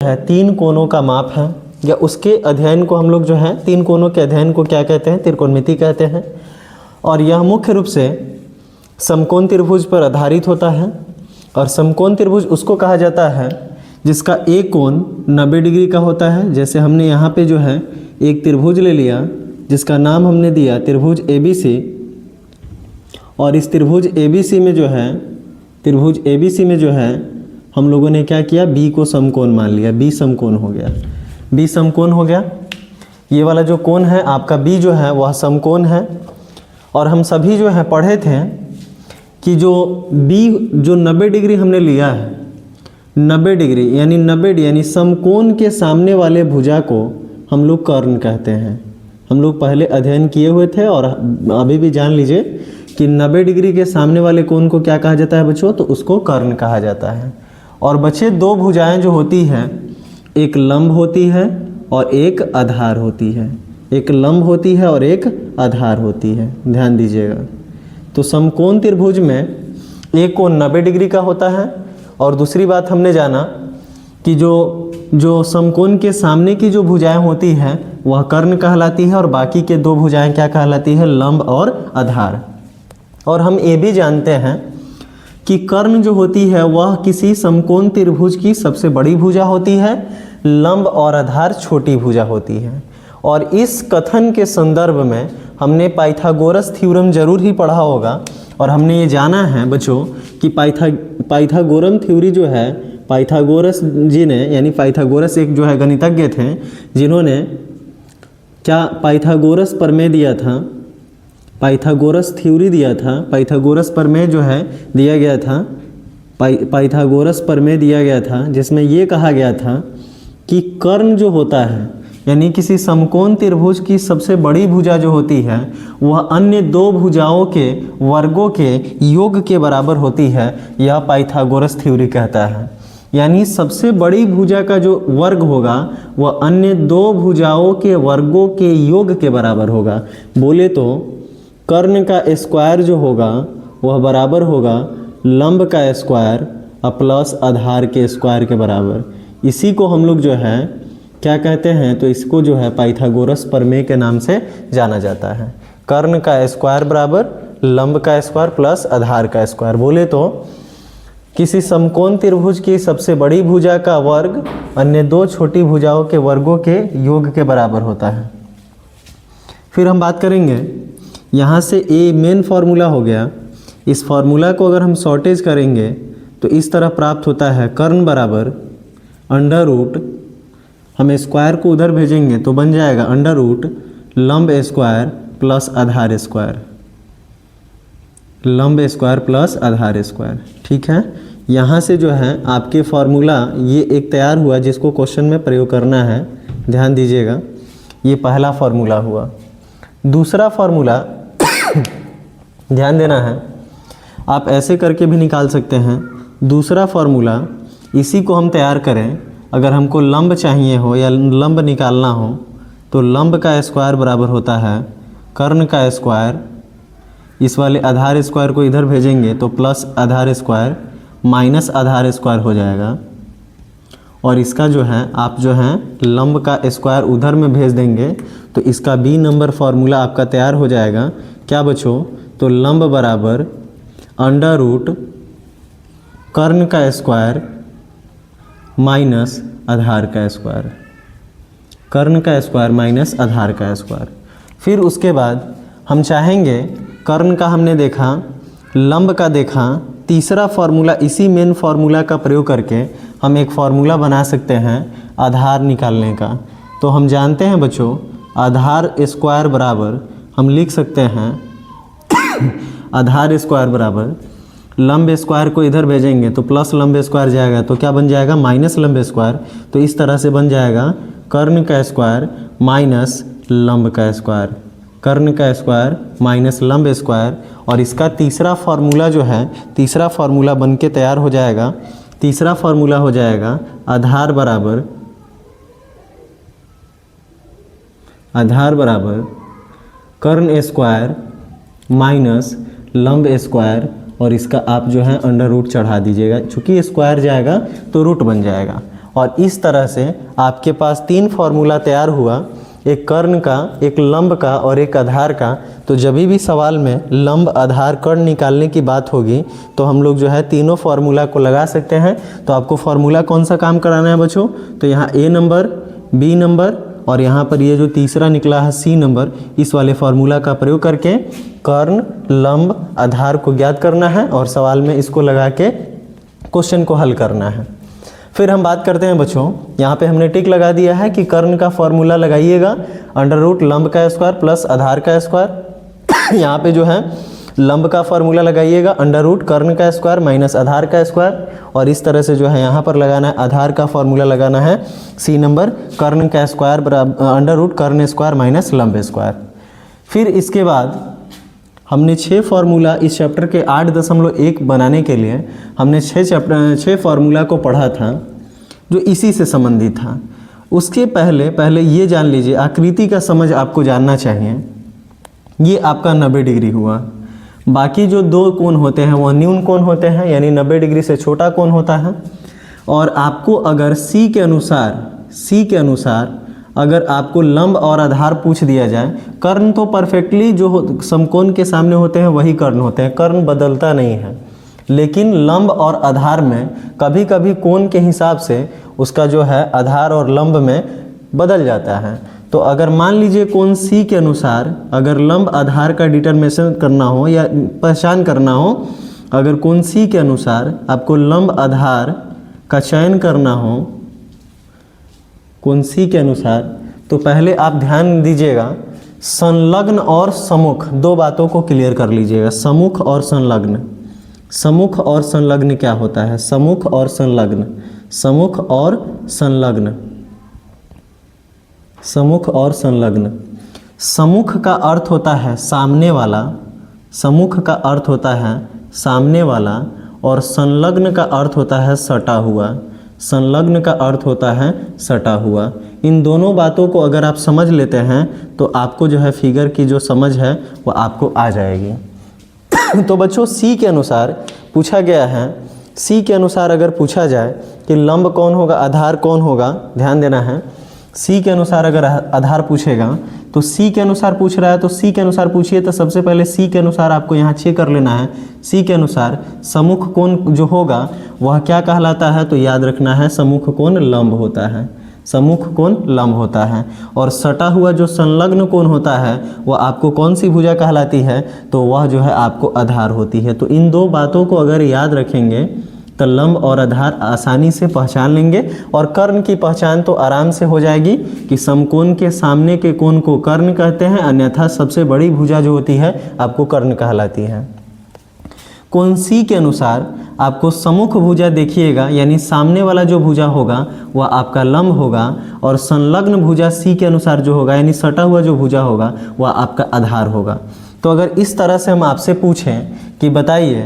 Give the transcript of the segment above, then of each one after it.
है तीन कोणों का माप है, या उसके अध्ययन को हम लोग जो है तीन कोणों के अध्ययन को क्या कहते हैं, त्रिकोणमिति कहते हैं। और यह मुख्य रूप से समकोण त्रिभुज पर आधारित होता है। और समकोण त्रिभुज उसको कहा जाता है जिसका एक कोण 90 डिग्री का होता है। जैसे हमने यहाँ पे जो है एक त्रिभुज ले लिया जिसका नाम हमने दिया त्रिभुज ABC, और इस त्रिभुज ABC में जो है हम लोगों ने क्या किया, B को समकोण मान लिया, B समकोण हो गया, B समकोण हो गया। ये वाला जो कोण है आपका B जो है वह समकोण है। और हम सभी जो है पढ़े थे कि जो B जो 90 डिग्री हमने लिया है, 90 डिग्री यानी समकोण के सामने वाले भुजा को हम लोग कर्ण कहते हैं। हम लोग पहले अध्ययन किए हुए थे और अभी भी जान लीजिए कि 90 डिग्री के सामने वाले कोण को क्या कहा जाता है बच्चों, तो उसको कर्ण कहा जाता है। और बच्चे दो भुजाएं जो होती हैं, एक लंब होती है और एक आधार होती है, एक लंब होती है और एक आधार होती है, ध्यान दीजिएगा। तो समकोण त्रिभुज में एक कोण 90 डिग्री का होता है। और दूसरी बात हमने जाना कि जो समकोण के सामने की जो भुजाएं होती हैं वह कर्ण कहलाती है, और बाकी के दो भुजाएं क्या कहलाती है, लंब और आधार। और हम ये भी जानते हैं कि कर्ण जो होती है वह किसी समकोण त्रिभुज की सबसे बड़ी भुजा होती है, लंब और आधार छोटी भुजा होती है। और इस कथन के संदर्भ में हमने पाइथागोरस थ्योरम जरूर ही पढ़ा होगा, और हमने ये जाना है बच्चों कि पाइथागोरम थ्योरी जो है पाइथागोरस जी ने, यानी पाइथागोरस एक जो है गणितज्ञ थे जिन्होंने क्या पाइथागोरस प्रमेय दिया था, पाइथागोरस थ्योरी दिया था, पाइथागोरस प्रमेय जो है दिया गया था, पाइथागोरस प्रमेय दिया गया था जिसमें ये कहा गया था कि कर्ण जो होता है यानी किसी समकोण त्रिभुज की सबसे बड़ी भुजा जो होती है वह अन्य दो भुजाओं के वर्गों के योग के बराबर होती है, यह पाइथागोरस थ्योरी कहता है। यानी सबसे बड़ी भुजा का जो वर्ग होगा वह अन्य दो भुजाओं के वर्गों के योग के बराबर होगा। बोले तो कर्ण का स्क्वायर जो होगा वह बराबर होगा लंब का स्क्वायर प्लस आधार के स्क्वायर के बराबर। इसी को हम लोग जो है क्या कहते हैं, तो इसको जो है पाइथागोरस प्रमेय के नाम से जाना जाता है। कर्ण का स्क्वायर बराबर लंब का स्क्वायर प्लस आधार का स्क्वायर। बोले तो किसी समकोण त्रिभुज की सबसे बड़ी भुजा का वर्ग अन्य दो छोटी भुजाओं के वर्गों के योग के बराबर होता है। फिर हम बात करेंगे यहाँ से ए मेन फार्मूला हो गया। इस फार्मूला को अगर हम शॉर्टेज करेंगे तो इस तरह प्राप्त होता है, कर्ण बराबर अंडर रूट, हम स्क्वायर को उधर भेजेंगे तो बन जाएगा अंडर रूट लंब स्क्वायर प्लस आधार स्क्वायर, लंब स्क्वायर प्लस आधार स्क्वायर। ठीक है, यहाँ से जो है आपके फार्मूला ये एक तैयार हुआ जिसको क्वेश्चन में प्रयोग करना है, ध्यान दीजिएगा। ये पहला फार्मूला हुआ। दूसरा फार्मूला ध्यान देना है, आप ऐसे करके भी निकाल सकते हैं। दूसरा फार्मूला इसी को हम तैयार करें, अगर हमको लंब चाहिए हो या लंब निकालना हो तो लंब का स्क्वायर बराबर होता है कर्ण का स्क्वायर, इस वाले आधार स्क्वायर को इधर भेजेंगे तो प्लस आधार स्क्वायर माइनस आधार स्क्वायर हो जाएगा। और इसका जो है आप जो है लंब का स्क्वायर उधर में भेज देंगे तो इसका बी नंबर फार्मूला आपका तैयार हो जाएगा। क्या बच्चों, तो लंब बराबर अंडर रूट कर्ण का स्क्वायर माइनस आधार का स्क्वायर, कर्ण का स्क्वायर माइनस आधार का स्क्वायर। फिर उसके बाद हम चाहेंगे, कर्ण का हमने देखा, लंब का देखा, तीसरा फार्मूला इसी मेन फार्मूला का प्रयोग करके हम एक फार्मूला बना सकते हैं आधार निकालने का। तो हम जानते हैं बच्चों आधार स्क्वायर बराबर हम लिख सकते हैं आधार स्क्वायर बराबर लंब स्क्वायर को इधर भेजेंगे तो प्लस लंब स्क्वायर जाएगा तो क्या बन जाएगा, माइनस लंब स्क्वायर। तो इस तरह से बन जाएगा कर्ण का स्क्वायर माइनस लंब का स्क्वायर, कर्ण का स्क्वायर माइनस लंब स्क्वायर। और इसका तीसरा फार्मूला जो है, तीसरा फार्मूला बन के तैयार हो जाएगा। तीसरा फार्मूला हो जाएगा आधार बराबर कर्ण स्क्वायर माइनस लंब स्क्वायर, और इसका आप जो है अंडर रूट चढ़ा दीजिएगा, चूँकि स्क्वायर जाएगा तो रूट बन जाएगा। और इस तरह से आपके पास 3 फार्मूला तैयार हुआ, एक कर्ण का, एक लंब का और एक आधार का। तो जब भी सवाल में लंब, आधार, कर्ण निकालने की बात होगी तो हम लोग जो है तीनों फार्मूला को लगा सकते हैं। तो आपको फार्मूला कौन सा काम कराना है बच्चों, तो यहाँ ए नंबर, बी नंबर और यहाँ पर ये जो तीसरा निकला है सी नंबर, इस वाले फार्मूला का प्रयोग करके कर्ण, लंब, आधार को ज्ञात करना है और सवाल में इसको लगा के क्वेश्चन को हल करना है। फिर हम बात करते हैं बच्चों, यहाँ पे हमने टिक लगा दिया है कि कर्ण का फॉर्मूला लगाइएगा अंडर रूट लंब का स्क्वायर प्लस आधार का स्क्वायर। यहाँ पे जो है लंब का फॉर्मूला लगाइएगा अंडर रूट कर्ण का स्क्वायर माइनस आधार का स्क्वायर, और इस तरह से जो है यहाँ पर लगाना है आधार का फॉर्मूला लगाना है सी नंबर कर्ण का स्क्वायर बराबर अंडर रूट कर्ण स्क्वायर माइनस लंब स्क्वायर। फिर इसके बाद हमने 6 फार्मूला इस चैप्टर के 8.1 बनाने के लिए हमने 6 फार्मूला को पढ़ा था जो इसी से संबंधित था। उसके पहले ये जान लीजिए, आकृति का समझ आपको जानना चाहिए। ये आपका 90 डिग्री हुआ, बाकी जो 2 कोण होते हैं वह न्यून कोण होते हैं, यानी 90 डिग्री से छोटा कोण होता है। और आपको अगर सी के अनुसार अगर आपको लंब और आधार पूछ दिया जाए, कर्ण तो परफेक्टली जो समकोण के सामने होते हैं वही कर्ण होते हैं, कर्ण बदलता नहीं है। लेकिन लंब और आधार में कभी कभी कोण के हिसाब से उसका जो है आधार और लंब में बदल जाता है। तो अगर मान लीजिए कोण सी के अनुसार अगर लंब आधार का डिटर्मिनेशन करना हो या पहचान करना हो, अगर कोण सी के अनुसार आपको लंब आधार का चयन करना हो कोण सी के अनुसार, तो पहले आप ध्यान दीजिएगा संलग्न और सम्मुख 2 बातों को क्लियर कर लीजिएगा। सम्मुख और संलग्न, सम्मुख और संलग्न क्या होता है, सम्मुख और संलग्न, सम्मुख और संलग्न, सम्मुख और संलग्न। सम्मुख का अर्थ होता है सामने वाला, सम्मुख का अर्थ होता है सामने वाला, और संलग्न का अर्थ होता है सटा हुआ, संलग्न का अर्थ होता है सटा हुआ। इन दोनों बातों को अगर आप समझ लेते हैं तो आपको जो है फिगर की जो समझ है वो आपको आ जाएगी। तो बच्चों सी के अनुसार पूछा गया है, सी के अनुसार अगर पूछा जाए कि लंब कौन होगा, आधार कौन होगा, ध्यान देना है। सी के अनुसार अगर आधार पूछेगा तो सी के अनुसार पूछ रहा है तो सी के अनुसार पूछिए। तो सबसे पहले सी के अनुसार आपको यहाँ चेक कर लेना है। सी के अनुसार सम्मुख कोण जो होगा वह क्या कहलाता है, तो याद रखना है सम्मुख कोण लंब होता है, सम्मुख कोण लंब होता है। और सटा हुआ जो संलग्न कोण होता है वह आपको कौन सी भुजा कहलाती है, तो वह जो है आपको आधार होती है। तो इन 2 बातों को अगर याद रखेंगे तो लंब और आधार आसानी से पहचान लेंगे, और कर्ण की पहचान तो आराम से हो जाएगी कि समकोण के सामने के कोण को कर्ण कहते हैं, अन्यथा सबसे बड़ी भुजा जो होती है आपको कर्ण कहलाती है। कोण सी के अनुसार आपको सम्मुख भुजा देखिएगा, यानी सामने वाला जो भुजा होगा वह आपका लंब होगा, और संलग्न भुजा सी के अनुसार जो होगा यानी सटा हुआ जो भुजा होगा वह आपका आधार होगा। तो अगर इस तरह से हम आपसे पूछें कि बताइए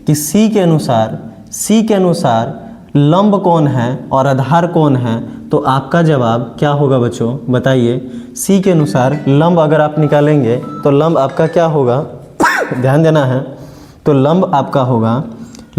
कि सी के अनुसार लंब कौन है और आधार कौन है, तो आपका जवाब क्या होगा बच्चों, बताइए। सी के अनुसार लंब अगर आप निकालेंगे तो लंब आपका क्या होगा, ध्यान देना है। तो लंब आपका होगा,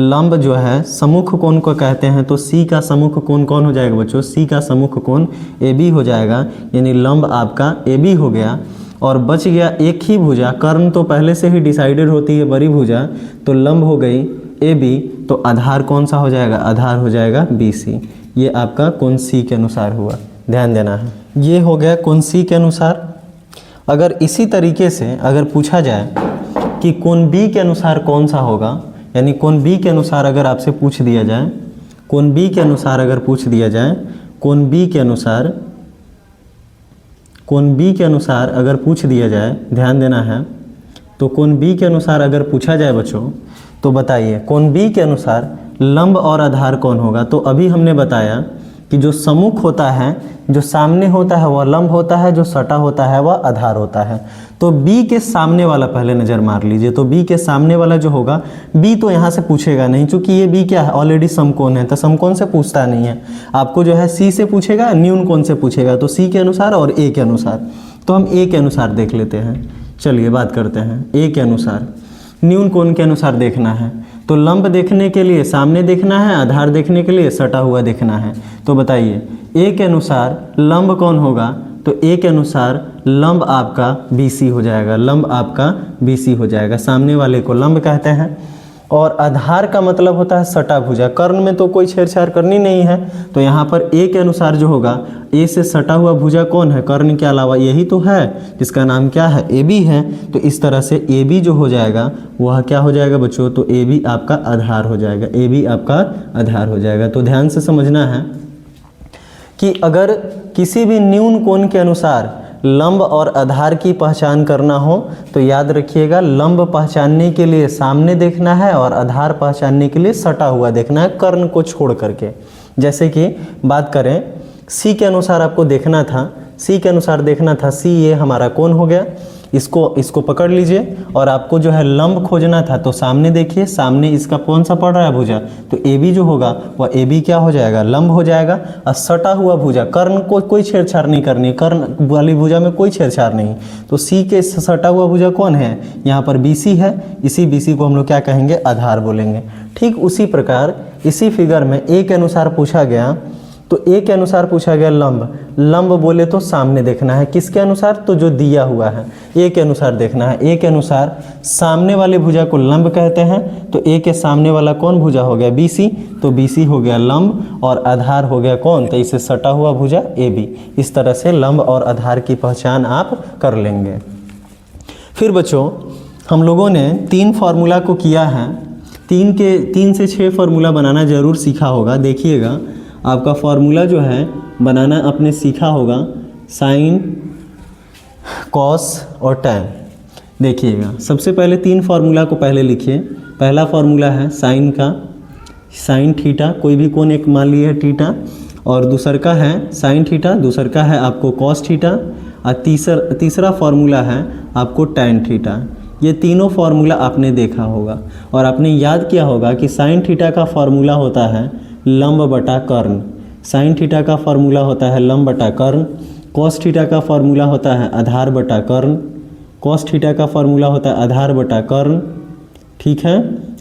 लंब जो है सम्मुख कोण को कहते हैं, तो सी का सम्मुख कोण कौन हो जाएगा बच्चों, सी का सम्मुख कोण ए बी हो जाएगा, यानी लंब आपका ए बी हो गया। और बच गया एक ही भुजा, कर्ण तो पहले से ही डिसाइडेड होती है बड़ी भुजा, तो लंब हो गई ए बी, तो आधार कौन सा हो जाएगा, आधार हो जाएगा बी सी। ये आपका कोण सी के अनुसार हुआ, ध्यान देना है। ये हो गया कोण सी के अनुसार। अगर इसी तरीके से अगर पूछा जाए कि कोण बी के अनुसार कौन सा होगा, यानी कोण बी के अनुसार अगर आपसे पूछ दिया जाए, कोण बी के अनुसार अगर पूछ दिया जाए, कोण बी के अनुसार, कोण बी के अनुसार अगर पूछ दिया जाए, ध्यान देना है। तो कोण बी के अनुसार अगर पूछा जाए बच्चों, तो बताइए कोण बी के अनुसार लंब और आधार कौन होगा। तो अभी हमने बताया कि जो सम्मुख होता है, जो सामने होता है वह लंब होता है, जो सटा होता है वह आधार होता है। तो बी के सामने वाला पहले नज़र मार लीजिए। तो बी के सामने वाला जो होगा, बी तो यहाँ से पूछेगा नहीं, क्योंकि ये बी क्या है, ऑलरेडी समकोण है, तो समकोण से पूछता नहीं है। आपको जो है सी से पूछेगा, न्यून कोण से पूछेगा, तो सी के अनुसार और ए के अनुसार। तो हम ए के अनुसार देख लेते हैं, चलिए बात करते हैं। ए के अनुसार न्यून कोण के अनुसार देखना है, तो लंब देखने के लिए सामने देखना है, आधार देखने के लिए सटा हुआ देखना है। तो बताइए ए के अनुसार लंब कौन होगा? तो ए के अनुसार लंब आपका BC हो जाएगा, लंब आपका BC हो जाएगा, सामने वाले को लंब कहते हैं। और आधार का मतलब होता है सटा भुजा, कर्ण में तो कोई छेड़छाड़ करनी नहीं है, तो यहाँ पर ए के अनुसार जो होगा, ए से सटा हुआ भुजा कौन है? कर्ण के अलावा यही तो है, जिसका नाम क्या है? AB है। तो इस तरह से AB जो हो जाएगा वह क्या हो जाएगा बच्चों? तो AB आपका आधार हो जाएगा, AB आपका आधार हो जाएगा। तो ध्यान से समझना है कि अगर किसी भी न्यून कोण के अनुसार लंब और आधार की पहचान करना हो तो याद रखिएगा, लंब पहचानने के लिए सामने देखना है और आधार पहचानने के लिए सटा हुआ देखना है, कर्ण को छोड़ करके। जैसे कि बात करें C के अनुसार आपको देखना था, C के अनुसार देखना था, C ये हमारा कोण हो गया, इसको पकड़ लीजिए। और आपको जो है लंब खोजना था, तो सामने देखिए, सामने इसका कौन सा पड़ रहा है भुजा? तो AB जो होगा वह AB क्या हो जाएगा? लंब हो जाएगा। और सटा हुआ भुजा, कर्ण को कोई छेड़छाड़ नहीं करनी, कर्ण वाली भुजा में कोई छेड़छाड़ नहीं। तो C के सटा हुआ भुजा कौन है? यहाँ पर BC है, इसी BC को हम लोग क्या कहेंगे? आधार बोलेंगे। ठीक उसी प्रकार इसी फिगर में A के अनुसार पूछा गया, तो A के अनुसार पूछा गया लंब। लंब बोले तो सामने देखना है, किसके अनुसार? तो जो दिया हुआ है A के अनुसार देखना है। A के अनुसार सामने वाले भुजा को लंब कहते हैं, तो A के सामने वाला कौन भुजा हो गया? BC, तो BC हो गया लंब और आधार हो गया कौन? तो इसे सटा हुआ भुजा AB। इस तरह से लंब और आधार की पहचान आप कर लेंगे। फिर बच्चों हम लोगों ने 3 फार्मूला को किया है, 3 से 6 फार्मूला बनाना जरूर सीखा होगा। देखिएगा आपका फार्मूला जो है बनाना आपने सीखा होगा, साइन, कॉस और टैन। देखिएगा सबसे पहले 3 फार्मूला को पहले लिखिए। पहला फार्मूला है साइन का, साइन थीटा, कोई भी कोण एक मान लिए थीटा, और दूसर का है साइन थीटा, दूसर का है आपको कॉस थीटा, और तीसरा फार्मूला है आपको टैन थीटा। ये तीनों फार्मूला आपने देखा होगा और आपने याद किया होगा कि साइन थीटा का फार्मूला होता है लंब बटा कर्ण, साइन थीटा का फार्मूला होता है लंब बटा कर्ण, कॉस थीटा का फार्मूला होता है आधार बटा कर्ण, कॉस थीटा का फार्मूला होता है आधार बटा कर्ण। ठीक है,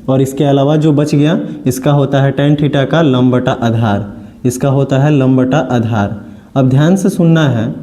और इसके अलावा जो बच गया इसका होता है टैन थीटा का लंब बटा आधार, इसका होता है लंब बटा आधार। अब ध्यान से सुनना है,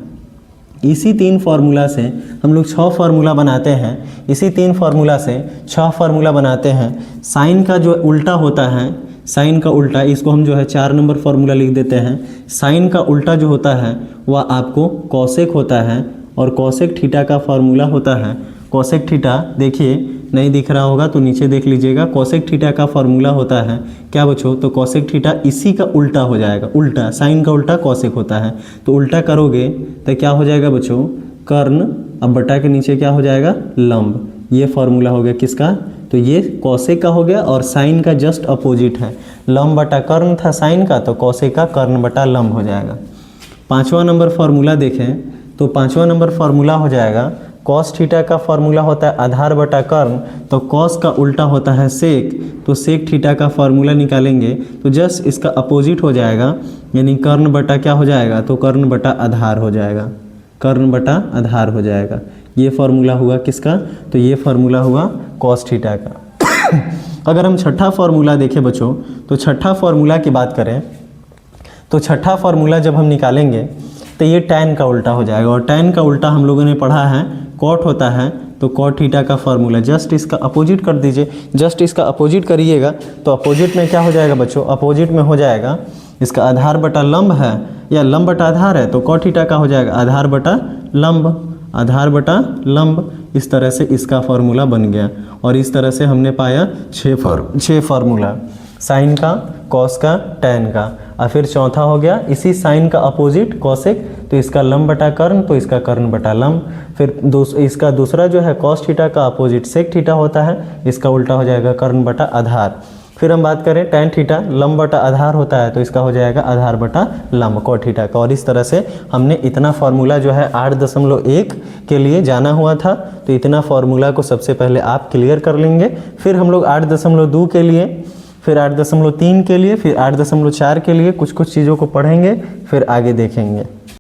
इसी 3 फार्मूला से हम लोग 6 फार्मूला बनाते हैं, इसी 3 फार्मूला से 6 फार्मूला बनाते हैं। साइन का जो उल्टा होता है, साइन का उल्टा, इसको हम जो है 4 नंबर फार्मूला लिख देते हैं। साइन का उल्टा जो होता है वह आपको कॉसेक होता है, और कॉसेक थीटा का फार्मूला होता है कॉसेक थीटा। देखिए नहीं दिख रहा होगा तो नीचे देख लीजिएगा, कॉसेक थीटा का फार्मूला होता है क्या बच्चों? तो कॉसेक थीटा इसी का उल्टा हो जाएगा, उल्टा, साइन का उल्टा कॉसेक होता है, तो उल्टा करोगे तो क्या हो जाएगा बच्चों? कर्ण, अब बटा के नीचे क्या हो जाएगा? लंब। ये फार्मूला हो गया किसका? तो ये कॉसेक का हो गया, और साइन का जस्ट अपोजिट है, लंब बटा कर्ण था साइन का, तो कॉसेक का कर्ण बटा लंब हो जाएगा। 5वां नंबर फार्मूला देखें तो 5वां नंबर फार्मूला हो जाएगा, कॉस थीटा का फार्मूला होता है आधार बटा कर्ण, तो कॉस का उल्टा होता है सेक, तो सेक थीटा का फार्मूला निकालेंगे तो जस्ट इसका अपोजिट हो जाएगा, यानी कर्ण बटा क्या हो जाएगा? तो कर्ण बटा आधार हो जाएगा, कर्ण बटा आधार हो जाएगा। ये फार्मूला हुआ किसका? तो ये फार्मूला हुआ कॉस थीटा का। अगर हम छठा फार्मूला देखें बच्चों, तो छठा फार्मूला की बात करें तो छठा फार्मूला जब हम निकालेंगे तो ये टैन का उल्टा हो जाएगा, और टैन का उल्टा हम लोगों ने पढ़ा है कॉट होता है, तो कॉट थीटा का फार्मूला जस्ट इसका अपोजिट कर दीजिए, जस्ट इसका अपोजिट करिएगा तो अपोजिट में क्या हो जाएगा बच्चों? अपोजिट में हो जाएगा इसका आधार बटा लंब है या लंब बटा आधार है, तो कॉट थीटा का हो जाएगा आधार बटा लंब, आधार बटा लंब। इस तरह से इसका फार्मूला बन गया, और इस तरह से हमने पाया 6 फार्मूला, साइन का, कॉस का, टैन का। और फिर चौथा हो गया इसी साइन का अपोजिट कॉसेक, तो इसका लंब बटा कर्ण, तो इसका कर्ण बटा लंब। फिर इसका दूसरा जो है कॉस थीटा का अपोजिट सेक थीटा होता है, इसका उल्टा हो जाएगा कर्ण बटा आधार। फिर हम बात करें टैन थीटा, लंब बटा आधार होता है, तो इसका हो जाएगा आधार बटा लंब कॉट थीटा का। और इस तरह से हमने इतना फार्मूला जो है 8.1 के लिए जाना हुआ था, तो इतना फार्मूला को सबसे पहले आप क्लियर कर लेंगे। फिर हम लोग 8.2 के लिए, फिर 8.3 के लिए, फिर 8.4 के लिए कुछ चीज़ों को पढ़ेंगे, फिर आगे देखेंगे।